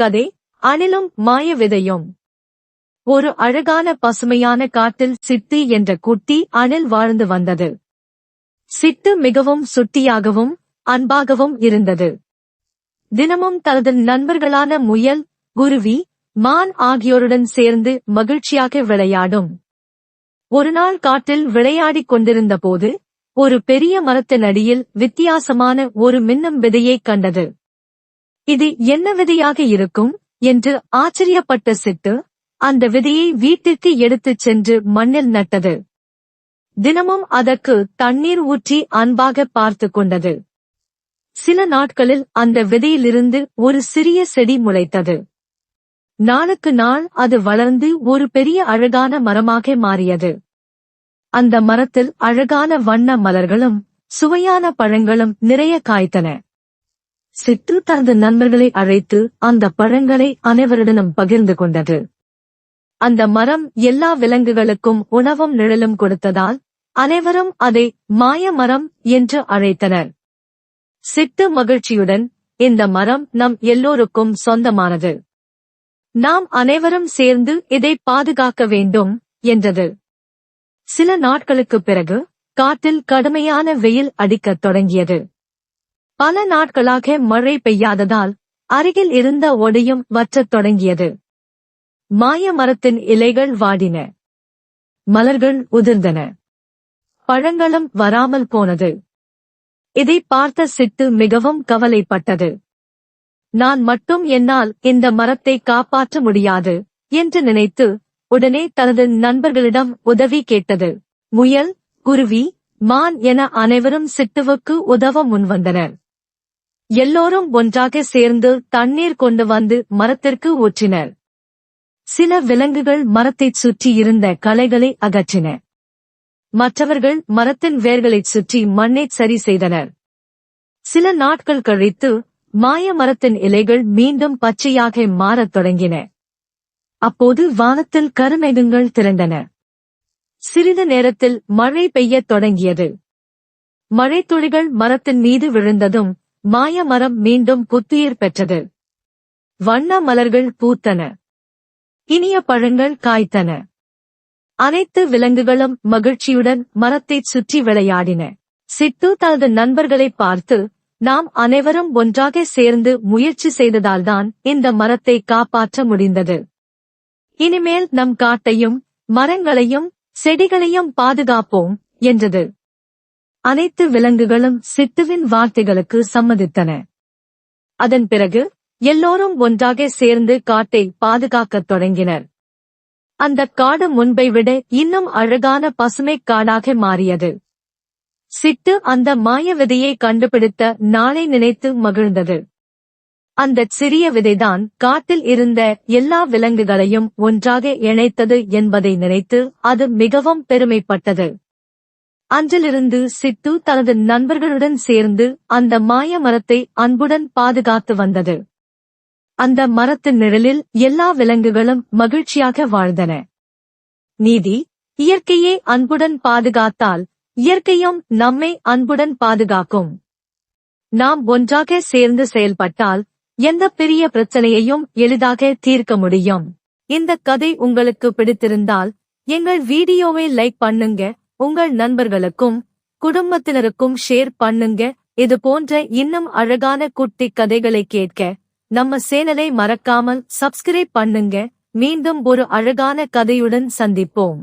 கதை அணிலும் மாய விதையும். ஒரு அழகான பசுமையான காட்டில் சிட்டு என்ற குட்டி அணில் வாழ்ந்து வந்தது. சிட்டு மிகவும் சுட்டியாகவும் அன்பாகவும் இருந்தது. தினமும் தனது நண்பர்களான முயல், குருவி, மான் ஆகியோருடன் சேர்ந்து மகிழ்ச்சியாக விளையாடும். ஒருநாள் காட்டில் விளையாடிக் கொண்டிருந்த போது ஒரு பெரிய மரத்தின் அடியில் வித்தியாசமான ஒரு மின்னும் விதையைக் கண்டது. இது என்ன விதையாக இருக்கும் என்று ஆச்சரியப்பட்ட சிட்டு அந்த விதையை வீட்டிற்கு எடுத்துச் சென்று மண்ணில் நட்டது. தினமும் அதற்கு தண்ணீர் ஊற்றி அன்பாக பார்த்து கொண்டது. சில நாட்களில் அந்த விதையிலிருந்து ஒரு சிறிய செடி முளைத்தது. நாளுக்கு நாள் அது வளர்ந்து ஒரு பெரிய அழகான மரமாக மாறியது. அந்த மரத்தில் அழகான வண்ண மலர்களும் சுவையான பழங்களும் நிறைய காய்த்தன. சிட்டு தனது நண்பர்களை அழைத்து அந்த பழங்களை அனைவருடனும் பகிர்ந்து கொண்டது. அந்த மரம் எல்லா விலங்குகளுக்கும் உணவும் நிழலும் கொடுத்ததால் அனைவரும் அதை மாய மரம் என்று அழைத்தனர். சிட்டு மகிழ்ச்சியுடன், இந்த மரம் நம் எல்லோருக்கும் சொந்தமானது. நாம் அனைவரும் சேர்ந்து இதை பாதுகாக்க வேண்டும் என்றது. சில நாட்களுக்குப் பிறகு காட்டில் கடுமையான வெயில் அடிக்கத் தொடங்கியது. பல நாட்களாக மழை பெய்யாததால் அருகில் இருந்த ஓடையும் வற்றத் தொடங்கியது. மாய மரத்தின் இலைகள் வாடின, மலர்கள் உதிர்ந்தன, பழங்களும் வராமல் போனது. இதை பார்த்த சிட்டு மிகவும் கவலைப்பட்டது. நான் மட்டும் என்னால் இந்த மரத்தை காப்பாற்ற முடியாது என்று நினைத்து உடனே தனது நண்பர்களிடம் உதவி கேட்டது. முயல், குருவி, மான் என அனைவரும் சிட்டுவுக்கு உதவ முன்வந்தனர். எல்லோரும் ஒன்றாக சேர்ந்து தண்ணீர் கொண்டு வந்து மரத்திற்கு ஊற்றினர். சில விலங்குகள் மரத்தைச் சுற்றி இருந்த களைகளை அகற்றின. மற்றவர்கள் மரத்தின் வேர்களைச் சுற்றி மண்ணைச் சரி செய்தனர். சில நாட்கள் கழித்து மாய மரத்தின் இலைகள் மீண்டும் பச்சையாக மாறத் தொடங்கின. அப்போது வானத்தில் கருமேகங்கள் திரண்டன. சிறிது நேரத்தில் மழை பெய்யத் தொடங்கியது. மழைத்துளிகள் மரத்தின் மீது விழுந்ததும் மாய மரம் மீண்டும் புத்துயிர் பெற்றது. வண்ண மலர்கள் பூத்தன, இனிய பழங்கள் காய்த்தன. அனைத்து விலங்குகளும் மகிழ்ச்சியுடன் மரத்தைச் சுற்றி விளையாடின. சிட்டு தனது நண்பர்களை பார்த்து, நாம் அனைவரும் ஒன்றாக சேர்ந்து முயற்சி செய்ததால்தான் இந்த மரத்தை காப்பாற்ற முடிந்தது. இனிமேல் நம் காட்டையும் மரங்களையும் செடிகளையும் பாதுகாப்போம் என்றது. அனைத்து விலங்குகளும் சிட்டுவின் வார்த்தைகளுக்கு சம்மதித்தன. அதன் பிறகு எல்லோரும் ஒன்றாக சேர்ந்து காட்டை பாதுகாக்கத் தொடங்கினர். அந்த காடு முன்பை விட இன்னும் அழகான பசுமைக் காடாக மாறியது. சிட்டு அந்த மாய விதையை கண்டுபிடித்த நாளை நினைத்து மகிழ்ந்தது. அந்தச் சிறிய விதைதான் காட்டில் இருந்த எல்லா விலங்குகளையும் ஒன்றாக இணைத்தது என்பதை நினைத்து அது மிகவும் பெருமைப்பட்டது. அன்றிலிருந்து சிட்டு தனது நண்பர்களுடன் சேர்ந்து அந்த மாய மரத்தை அன்புடன் பாதுகாத்து வந்தது. அந்த மரத்தின் நிழலில் எல்லா விலங்குகளும் மகிழ்ச்சியாக வாழ்ந்தன. நீதி: இயற்கையை அன்புடன் பாதுகாத்தால் இயற்கையும் நம்மை அன்புடன் பாதுகாக்கும். நாம் ஒன்றாக சேர்ந்து செயல்பட்டால் எந்த பெரிய பிரச்சனையையும் எளிதாக தீர்க்க முடியும். இந்த கதை உங்களுக்கு பிடித்திருந்தால் எங்கள் வீடியோவை லைக் பண்ணுங்க, உங்கள் நண்பர்களுக்கும் குடும்பத்தினருக்கும் ஷேர் பண்ணுங்க. இது போன்ற இன்னும் அழகான குட்டி கதைகளை கேட்க நம்ம சேனலை மறக்காமல் சப்ஸ்கிரைப் பண்ணுங்க. மீண்டும் ஒரு அழகான கதையுடன் சந்திப்போம்.